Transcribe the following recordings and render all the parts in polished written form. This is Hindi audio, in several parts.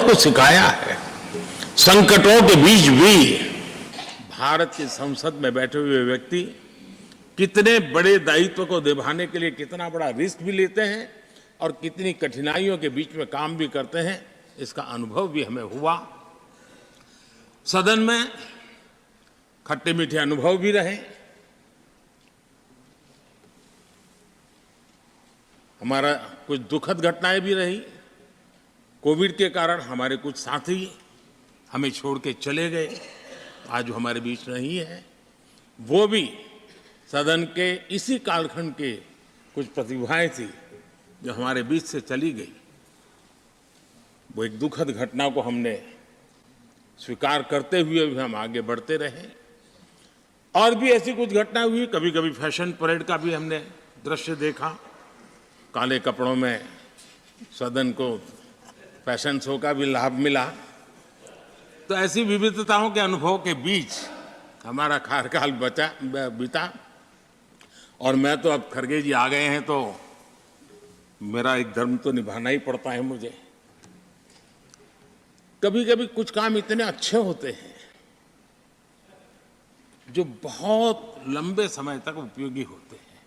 कुछ सिखाया है। संकटों के बीच भी भारत की संसद में बैठे हुए व्यक्ति कितने बड़े दायित्व को निभाने के लिए कितना बड़ा रिस्क भी लेते हैं और कितनी कठिनाइयों के बीच में काम भी करते हैं, इसका अनुभव भी हमें हुआ। सदन में खट्टे मीठे अनुभव भी रहे। हमारा कुछ दुखद घटनाएं भी रही। कोविड के कारण हमारे कुछ साथी हमें छोड़ के चले गए, आज वो हमारे बीच नहीं है। वो भी सदन के इसी कालखंड के कुछ प्रतिभाएं थी जो हमारे बीच से चली गई। वो एक दुखद घटना को हमने स्वीकार करते हुए भी हम आगे बढ़ते रहे। और भी ऐसी कुछ घटना हुई, कभी कभी फैशन परेड का भी हमने दृश्य देखा। काले कपड़ों में सदन को फैशन शो का भी लाभ मिला। तो ऐसी विविधताओं के अनुभव के बीच हमारा कार्यकाल बीता। और मैं तो अब खरगे जी आ गए हैं तो मेरा एक धर्म तो निभाना ही पड़ता है मुझे। कभी कभी कुछ काम इतने अच्छे होते हैं जो बहुत लंबे समय तक उपयोगी होते हैं।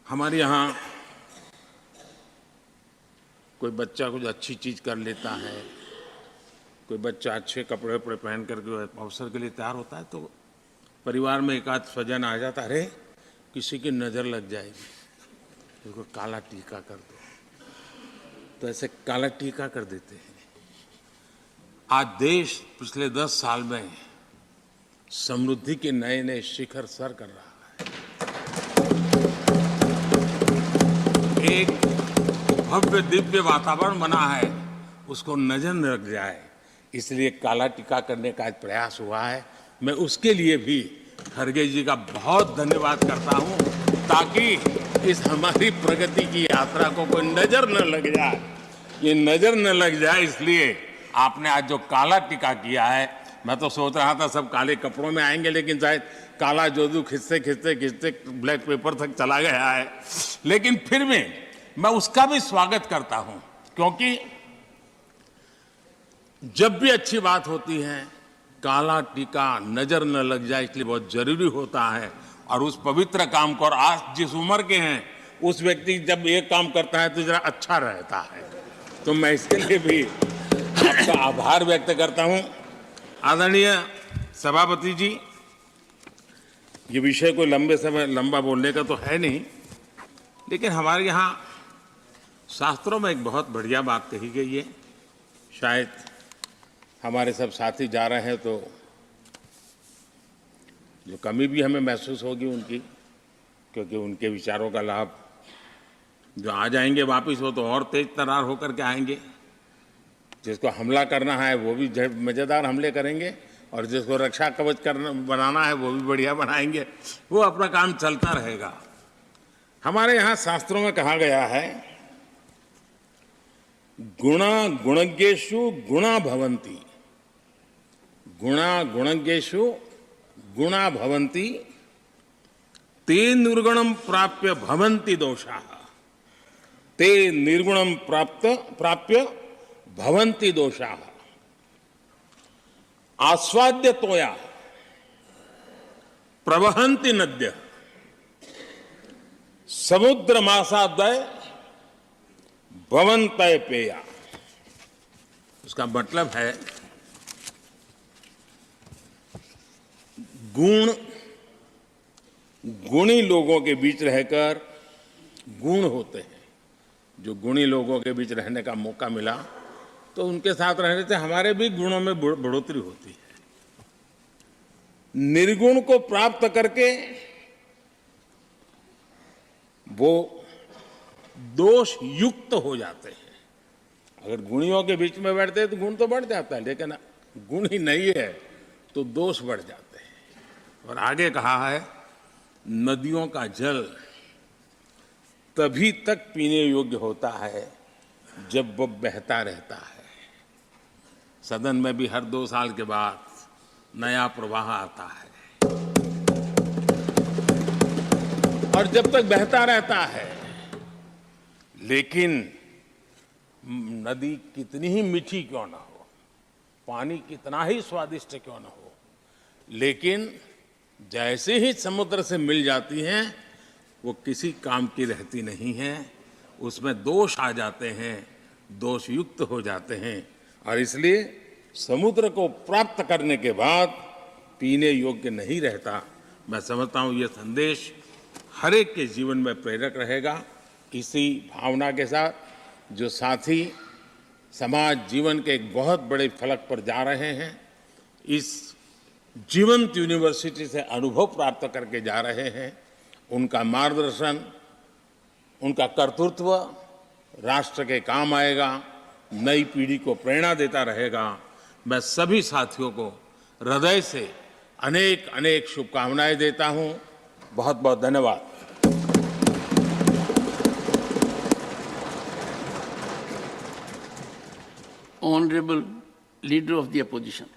हमारे यहाँ कोई बच्चा कुछ अच्छी चीज कर लेता है, कोई बच्चा अच्छे कपड़े वपड़े पहन करके अवसर के लिए तैयार होता है तो परिवार में एक आध स्वजन आ जाता, अरे किसी की नज़र लग जाएगी, उसको काला टीका कर दो। तो ऐसे काला टीका कर देते हैं। आज देश पिछले 10 साल में समृद्धि के नए नए शिखर सर कर रहा है। एक भव्य दिव्य वातावरण बना है, उसको नजर न लग जाए इसलिए काला टीका करने का आज प्रयास हुआ है। मैं उसके लिए भी खरगे जी का बहुत धन्यवाद करता हूं, ताकि इस हमारी प्रगति की यात्रा को कोई नजर न लग जाए। ये नजर न लग जाए इसलिए आपने आज जो काला टीका किया है। मैं तो सोच रहा था सब काले कपड़ों में आएंगे, लेकिन शायद काला जोदू खिंचते खिंचते खिंचते ब्लैक पेपर तक चला गया है। लेकिन फिर भी मैं उसका भी स्वागत करता हूं, क्योंकि जब भी अच्छी बात होती है काला टीका नजर न लग जाए इसलिए बहुत जरूरी होता है। और उस पवित्र काम को, और आज जिस उम्र के हैं उस व्यक्ति जब ये काम करता है तो जरा अच्छा रहता है। तो मैं इसके लिए भी आपका आभार व्यक्त करता हूं। आदरणीय सभापति जी, ये विषय कोई लंबा बोलने का तो है नहीं, लेकिन हमारे यहाँ शास्त्रों में एक बहुत बढ़िया बात कही गई है। शायद हमारे सब साथी जा रहे हैं तो जो कमी भी हमें महसूस होगी उनकी, क्योंकि उनके विचारों का लाभ जो आ जाएंगे वापस वो तो और तेज तरार होकर के आएंगे। जिसको हमला करना है वो भी मज़ेदार हमले करेंगे, और जिसको रक्षा कवच बनाना है वो भी बढ़िया बनाएंगे। वो अपना काम चलता रहेगा। हमारे यहाँ शास्त्रों में कहा गया है, गुणा गुणज्ञेषु गुणा भवन्ति, गुणा गुणज्ञेषु गुणा भवन्ति, ते निर्गुणम प्राप्य भवन्ति दोषाः, ते निर्गुणम प्राप्य भवन्ति दोषाः। आस्वाद्य तोया प्रवहन्ति नद्यः, समुद्र मासादय भवन्तय पेया। उसका मतलब है गुणी लोगों के बीच रहकर गुण होते हैं। जो गुणी लोगों के बीच रहने का मौका मिला तो उनके साथ रहने से हमारे भी गुणों में बढ़ोतरी होती है। निर्गुण को प्राप्त करके वो दोष युक्त हो जाते हैं। अगर गुणियों के बीच में बैठते हैं तो गुण तो बढ़ जाता है, लेकिन गुण ही नहीं है तो दोष बढ़ जाते हैं। और आगे कहा है, नदियों का जल तभी तक पीने योग्य होता है जब वो बहता रहता है। सदन में भी हर 2 साल के बाद नया प्रवाह आता है, और जब तक बहता रहता है, लेकिन नदी कितनी ही मीठी क्यों ना हो, पानी कितना ही स्वादिष्ट क्यों ना हो, लेकिन जैसे ही समुद्र से मिल जाती हैं वो किसी काम की रहती नहीं है, उसमें दोष आ जाते हैं, दोष युक्त हो जाते हैं। और इसलिए समुद्र को प्राप्त करने के बाद पीने योग्य नहीं रहता। मैं समझता हूँ ये संदेश हर एक के जीवन में प्रेरक रहेगा। इसी भावना के साथ जो साथी समाज जीवन के एक बहुत बड़े फलक पर जा रहे हैं, इस जीवंत यूनिवर्सिटी से अनुभव प्राप्त करके जा रहे हैं, उनका मार्गदर्शन, उनका कर्तृत्व राष्ट्र के काम आएगा, नई पीढ़ी को प्रेरणा देता रहेगा। मैं सभी साथियों को हृदय से अनेक अनेक शुभकामनाएं देता हूं। बहुत बहुत धन्यवाद। Honorable Leader of the Opposition.